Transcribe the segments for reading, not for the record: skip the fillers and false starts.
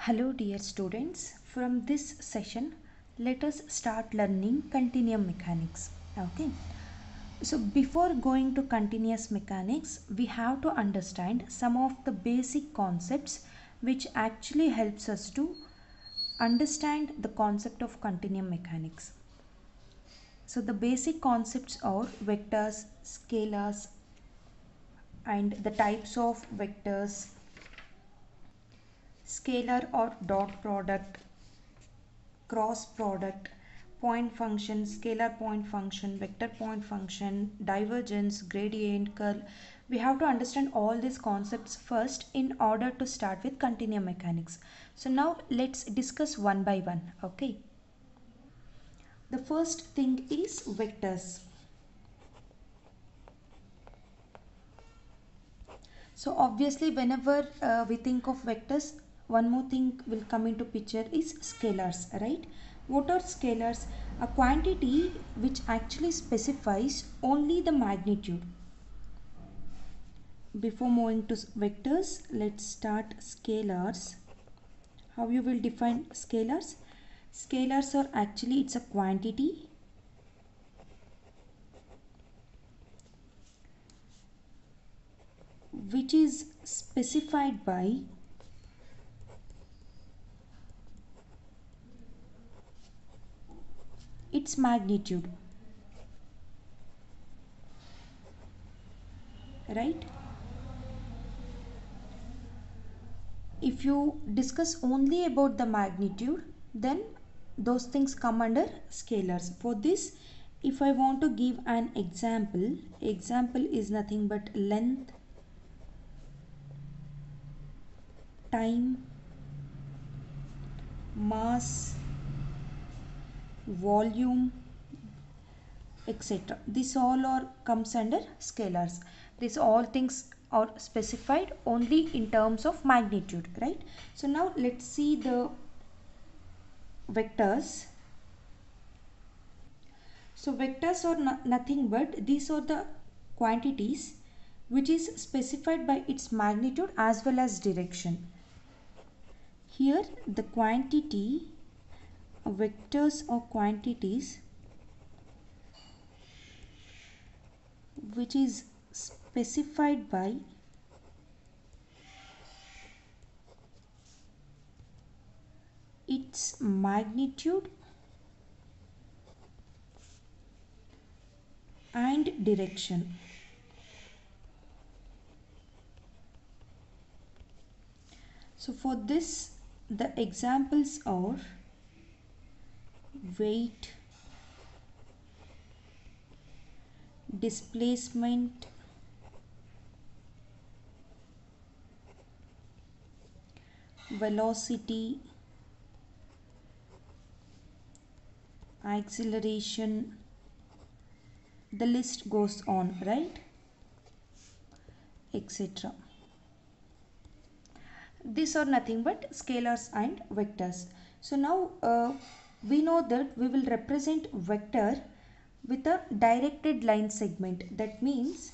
Hello dear students, from this session let us start learning continuum mechanics. Okay. So before going to continuous mechanics, we have to understand some of the basic concepts which actually helps us to understand the concept of continuum mechanics. So the basic concepts are vectors, scalars, and the types of vectors, scalar or dot product, cross product, point function, scalar point function, vector point function, divergence, gradient, curl. We have to understand all these concepts first in order to start with continuum mechanics. So now let's discuss one by one. Okay. The first thing is vectors. So obviously whenever we think of vectors, one more thing will come into picture is scalars, right? What are scalars? A quantity which actually specifies only the magnitude. Before moving to vectors, let's start scalars. How you will define scalars? Scalars are actually, it's a quantity which is specified by its magnitude, right? If you discuss only about the magnitude, then those things come under scalars. For this, if I want to give an example is nothing but length, time, mass, volume, etc. This all are comes under scalars. These all things are specified only in terms of magnitude, right? So now let's see the vectors. So vectors are nothing but these are the quantities which is specified by its magnitude as well as direction. Here the quantity vectors or quantities which is specified by its magnitude and direction. So for this the examples are weight, displacement, velocity, acceleration, the list goes on, right? Etc. These are nothing but scalars and vectors. So now we know that we will represent vector with a directed line segment. That means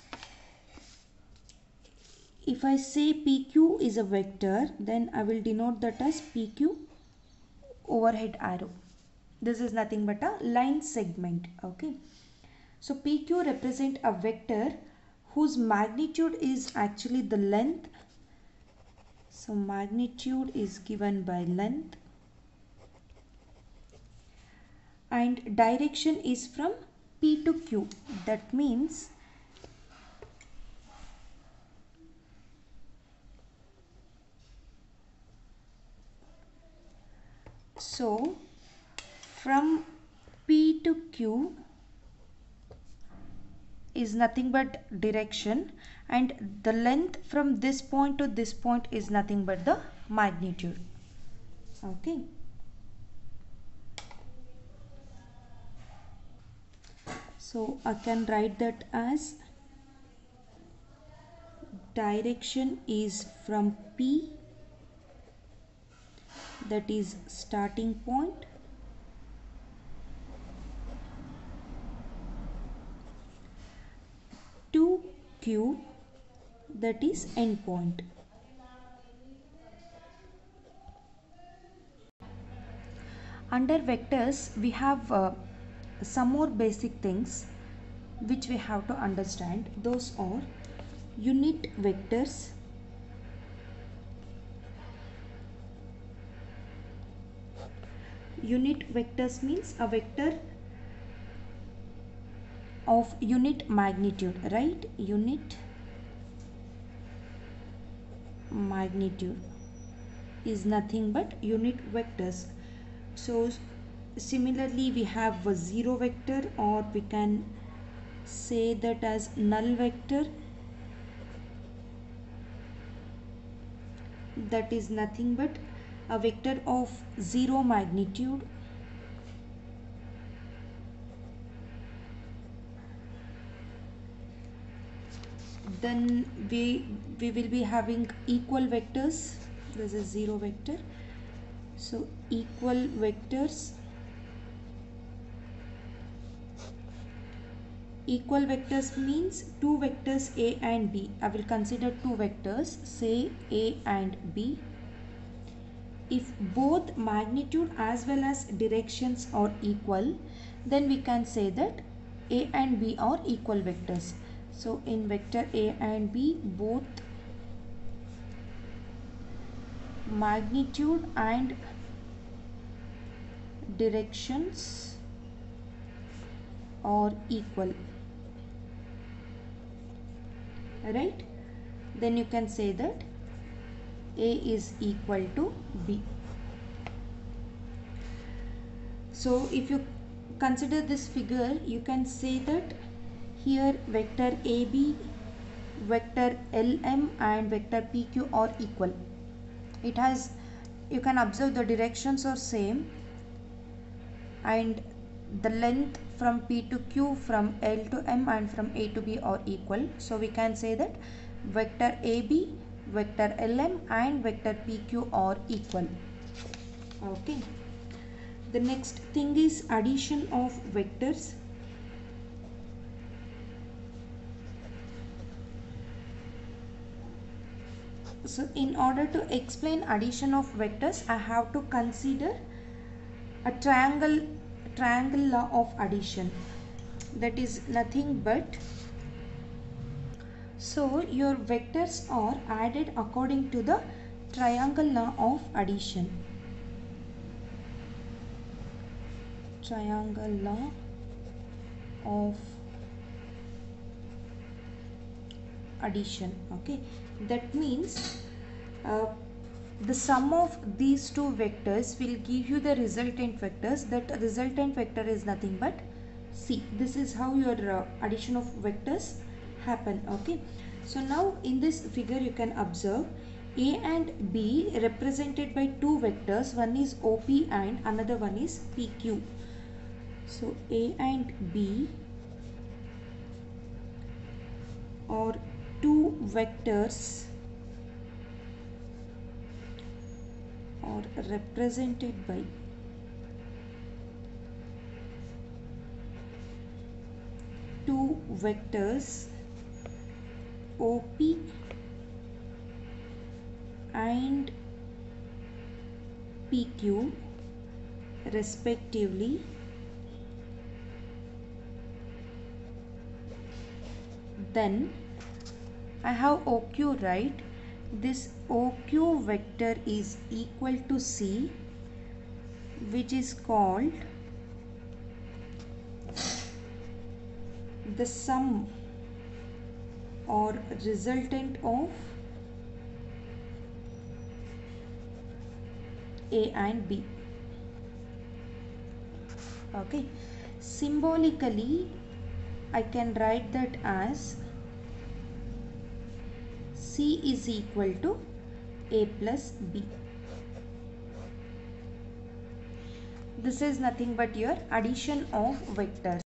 if I say PQ is a vector, then I will denote that as PQ overhead arrow. This is nothing but a line segment. Okay. So PQ represent a vector whose magnitude is actually the length. So magnitude is given by length and direction is from P to Q. That means so from P to Q is nothing but direction and the length from this point to this point is nothing but the magnitude. Okay. So I can write that as direction is from P, that is starting point, to Q, that is end point. Under vectors, we have some more basic things which we have to understand. Those are unit vectors, unit vectors means a vector of unit magnitude, right? Unit magnitude is nothing but unit vectors. So similarly we have a zero vector, or we can say that as null vector, that is nothing but a vector of zero magnitude. Then we will be having equal vectors. This is zero vector. So equal vectors, equal vectors means two vectors A and B. I will consider two vectors, say A and B. If both magnitude as well as directions are equal, then we can say that A and B are equal vectors. So in vector A and B, both magnitude and directions are equal, right? Then you can say that A is equal to B. So if you consider this figure, you can say that here vector AB, vector LM and vector PQ are equal. It has, you can observe the directions are same, and the length from P to Q, from L to M and from A to B are equal. So we can say that vector AB, vector LM and vector PQ are equal. Okay. The next thing is addition of vectors. So in order to explain addition of vectors, I have to consider a triangle law of addition. That is nothing but, so your vectors are added according to the triangle law of addition. Triangle law of addition. Okay, that means the sum of these two vectors will give you the resultant vectors. That resultant vector is nothing but C. This is how your addition of vectors happen. Okay, so now in this figure you can observe A and B represented by two vectors. One is OP and another one is PQ. So A and B are two vectors are represented by two vectors OP and PQ respectively. Then I have OQ, right? This OQ vector is equal to C, which is called the sum or resultant of A and B. Okay, symbolically I can write that as C is equal to A plus B. This is nothing but your addition of vectors.